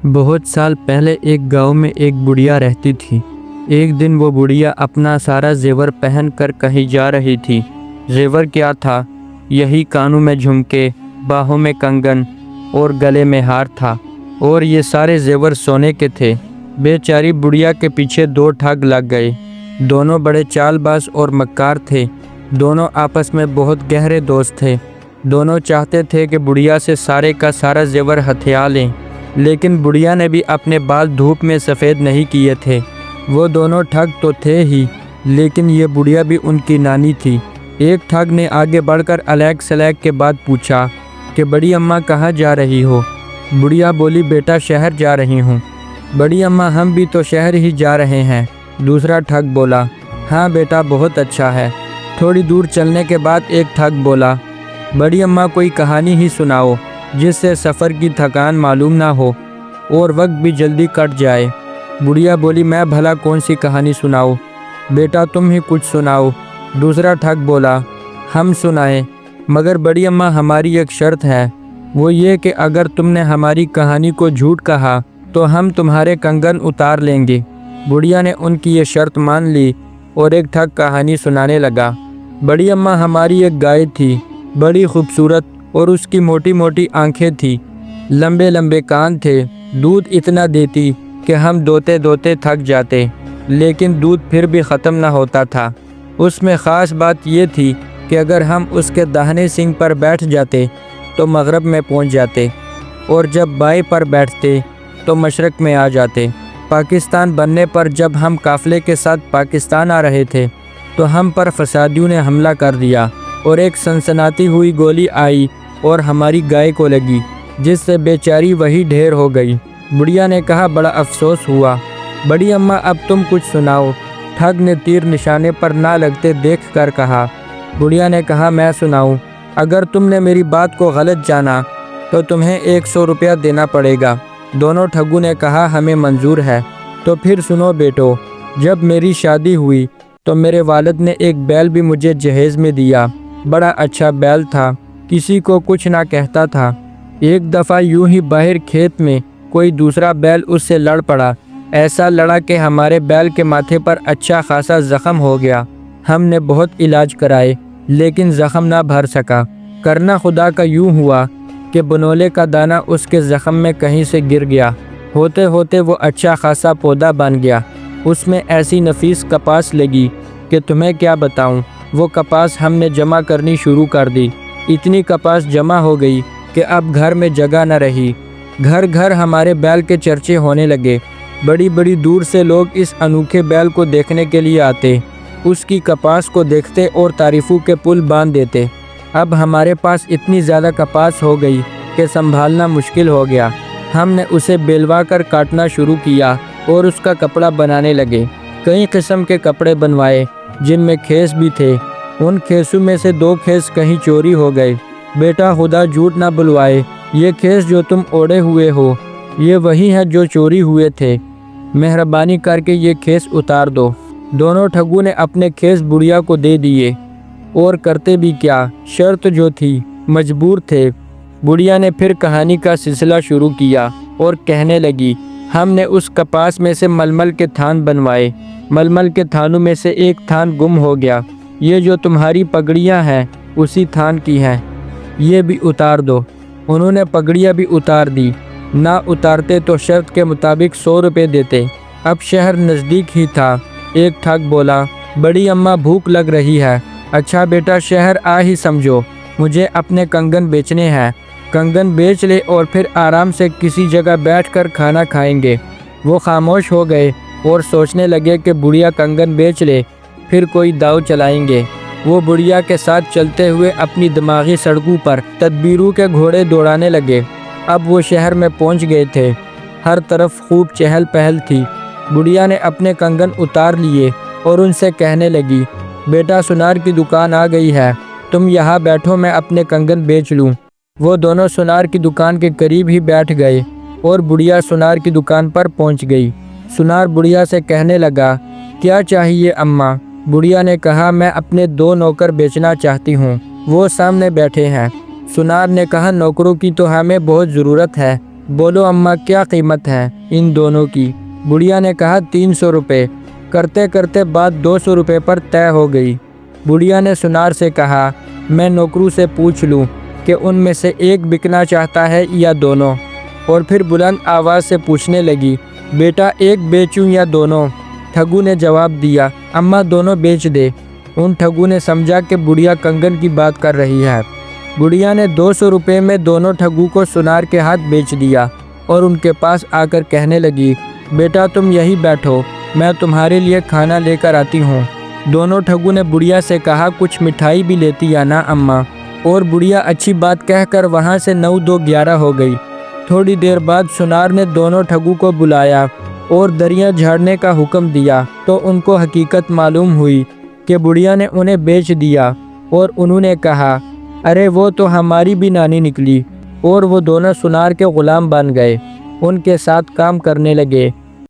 بہت سال پہلے ایک گاؤں میں ایک بڑھیا رہتی تھی۔ ایک دن وہ بڑھیا اپنا سارا زیور پہن کر کہیں جا رہی تھی۔ زیور کیا تھا؟ یہی کانوں میں جھمکے، باہوں میں کنگن اور گلے میں ہار تھا، اور یہ سارے زیور سونے کے تھے۔ بیچاری بڑھیا کے پیچھے دو ٹھگ لگ گئے۔ دونوں بڑے چال باز اور مکار تھے۔ دونوں آپس میں بہت گہرے دوست تھے۔ دونوں چاہتے تھے کہ بڑھیا سے سارے کا سارا زیور ہتھیا لیں، لیکن بڑھیا نے بھی اپنے بال دھوپ میں سفید نہیں کیے تھے۔ وہ دونوں ٹھگ تو تھے ہی، لیکن یہ بڑھیا بھی ان کی نانی تھی۔ ایک ٹھگ نے آگے بڑھ کر الیک سلیک کے بعد پوچھا کہ بڑی اماں کہاں جا رہی ہو؟ بڑھیا بولی بیٹا شہر جا رہی ہوں۔ بڑی اماں ہم بھی تو شہر ہی جا رہے ہیں۔ دوسرا ٹھگ بولا ہاں بیٹا بہت اچھا ہے۔ تھوڑی دور چلنے کے بعد ایک ٹھگ بولا بڑی اماں کوئی کہانی ہی سناؤ جس سے سفر کی تھکان معلوم نہ ہو اور وقت بھی جلدی کٹ جائے۔ بڑھیا بولی میں بھلا کون سی کہانی سناؤ؟ بیٹا تم ہی کچھ سناؤ۔ دوسرا ٹھگ بولا ہم سنائیں، مگر بڑی اماں ہماری ایک شرط ہے، وہ یہ کہ اگر تم نے ہماری کہانی کو جھوٹ کہا تو ہم تمہارے کنگن اتار لیں گے۔ بڑھیا نے ان کی یہ شرط مان لی اور ایک ٹھگ کہانی سنانے لگا۔ بڑی اماں ہماری ایک گائے تھی، بڑی خوبصورت، اور اس کی موٹی موٹی آنکھیں تھی، لمبے لمبے کان تھے۔ دودھ اتنا دیتی کہ ہم دوتے دوتے تھک جاتے، لیکن دودھ پھر بھی ختم نہ ہوتا تھا۔ اس میں خاص بات یہ تھی کہ اگر ہم اس کے داہنے سنگ پر بیٹھ جاتے تو مغرب میں پہنچ جاتے، اور جب بائیں پر بیٹھتے تو مشرق میں آ جاتے۔ پاکستان بننے پر جب ہم قافلے کے ساتھ پاکستان آ رہے تھے تو ہم پر فسادیوں نے حملہ کر دیا، اور ایک سنسناتی ہوئی گولی آئی اور ہماری گائے کو لگی، جس سے بیچاری وہی ڈھیر ہو گئی۔ بڑھیا نے کہا بڑا افسوس ہوا۔ بڑی اماں اب تم کچھ سناؤ۔ ٹھگ نے تیر نشانے پر نہ لگتے دیکھ کر کہا۔ بڑھیا نے کہا میں سناؤں؟ اگر تم نے میری بات کو غلط جانا تو تمہیں 100 روپیہ دینا پڑے گا۔ دونوں ٹھگوں نے کہا ہمیں منظور ہے۔ تو پھر سنو بیٹو، جب میری شادی ہوئی تو میرے والد نے ایک بیل بھی مجھے جہیز میں دیا۔ بڑا اچھا بیل تھا، کسی کو کچھ نہ کہتا تھا۔ ایک دفعہ یوں ہی باہر کھیت میں کوئی دوسرا بیل اس سے لڑ پڑا۔ ایسا لڑا کہ ہمارے بیل کے ماتھے پر اچھا خاصا زخم ہو گیا۔ ہم نے بہت علاج کرائے، لیکن زخم نہ بھر سکا۔ کرنا خدا کا یوں ہوا کہ بنولے کا دانہ اس کے زخم میں کہیں سے گر گیا۔ ہوتے ہوتے وہ اچھا خاصا پودا بن گیا۔ اس میں ایسی نفیس کپاس لگی کہ تمہیں کیا بتاؤں۔ وہ کپاس ہم نے جمع کرنی شروع کر دی۔ اتنی کپاس جمع ہو گئی کہ اب گھر میں جگہ نہ رہی۔ گھر گھر ہمارے بیل کے چرچے ہونے لگے۔ بڑی بڑی دور سے لوگ اس انوکھے بیل کو دیکھنے کے لیے آتے، اس کی کپاس کو دیکھتے اور تعریفوں کے پل باندھ دیتے۔ اب ہمارے پاس اتنی زیادہ کپاس ہو گئی کہ سنبھالنا مشکل ہو گیا۔ ہم نے اسے بیلوا کر کاٹنا شروع کیا اور اس کا کپڑا بنانے لگے۔ کئی قسم کے کپڑے بنوائے جن میں خیس بھی تھے۔ ان خیسوں میں سے 2 خیس کہیں چوری ہو گئے۔ بیٹا خدا جھوٹ نہ بلوائے، یہ خیس جو تم اوڑھے ہوئے ہو یہ وہی ہیں جو چوری ہوئے تھے۔ مہربانی کر کے یہ خیس اتار دو۔ دونوں ٹھگوں نے اپنے خیس بڑھیا کو دے دیے، اور کرتے بھی کیا، شرط جو تھی مجبور تھے۔ بڑھیا نے پھر کہانی کا سلسلہ شروع کیا اور کہنے لگی ہم نے اس کپاس میں سے ململ کے تھان بنوائے۔ ململ کے تھانوں میں سے ایک تھان گم ہو گیا۔ یہ جو تمہاری پگڑیاں ہیں اسی تھان کی ہیں، یہ بھی اتار دو۔ انہوں نے پگڑیاں بھی اتار دی۔ نہ اتارتے تو شرط کے مطابق 100 روپے دیتے۔ اب شہر نزدیک ہی تھا۔ ایک ٹھگ بولا بڑی اماں بھوک لگ رہی ہے۔ اچھا بیٹا شہر آ ہی سمجھو، مجھے اپنے کنگن بیچنے ہیں۔ کنگن بیچ لے اور پھر آرام سے کسی جگہ بیٹھ کر کھانا کھائیں گے۔ وہ خاموش ہو گئے اور سوچنے لگے کہ بڑھیا کنگن بیچ لے، پھر کوئی داؤ چلائیں گے۔ وہ بڑھیا کے ساتھ چلتے ہوئے اپنی دماغی سڑکوں پر تدبیروں کے گھوڑے دوڑانے لگے۔ اب وہ شہر میں پہنچ گئے تھے۔ ہر طرف خوب چہل پہل تھی۔ بڑھیا نے اپنے کنگن اتار لیے اور ان سے کہنے لگی بیٹا سنار کی دکان آ گئی ہے، تم یہاں بیٹھو میں اپنے کنگن بیچ لوں۔ وہ دونوں سنار کی دکان کے قریب ہی بیٹھ گئے اور بڑھیا سنار کی دکان پر پہنچ گئی۔ سنار بڑھیا سے کہنے لگا کیا چاہیے اماں؟ بڑھیا نے کہا میں اپنے 2 نوکر بیچنا چاہتی ہوں، وہ سامنے بیٹھے ہیں۔ سنار نے کہا نوکروں کی تو ہمیں بہت ضرورت ہے، بولو اماں کیا قیمت ہے ان دونوں کی؟ بڑھیا نے کہا 300 روپے۔ کرتے کرتے بات 200 روپے پر طے ہو گئی۔ بڑھیا نے سنار سے کہا میں نوکروں سے پوچھ لوں کہ ان میں سے ایک بکنا چاہتا ہے یا دونوں؟ اور پھر بلند آواز سے پوچھنے لگی بیٹا ایک بیچوں یا دونوں؟ ٹھگو نے جواب دیا اماں دونوں بیچ دے۔ ان ٹھگو نے سمجھا کہ بڑھیا کنگن کی بات کر رہی ہے۔ بڑھیا نے 200 روپے میں دونوں ٹھگو کو سنار کے ہاتھ بیچ دیا اور ان کے پاس آ کر کہنے لگی بیٹا تم یہی بیٹھو، میں تمہارے لیے کھانا لے کر آتی ہوں۔ دونوں ٹھگو نے بڑھیا سے کہا کچھ مٹھائی بھی لیتی یا نا اماں؟ اور بڑھیا اچھی بات کہہ کر وہاں سے 9 2 11 ہو گئی۔ تھوڑی دیر بعد سنار نے دونوں ٹھگو کو بلایا اور دریا جھاڑنے کا حکم دیا تو ان کو حقیقت معلوم ہوئی کہ بڑھیا نے انہیں بیچ دیا، اور انہوں نے کہا ارے وہ تو ہماری بھی نانی نکلی، اور وہ دونوں سنار کے غلام بن گئے، ان کے ساتھ کام کرنے لگے۔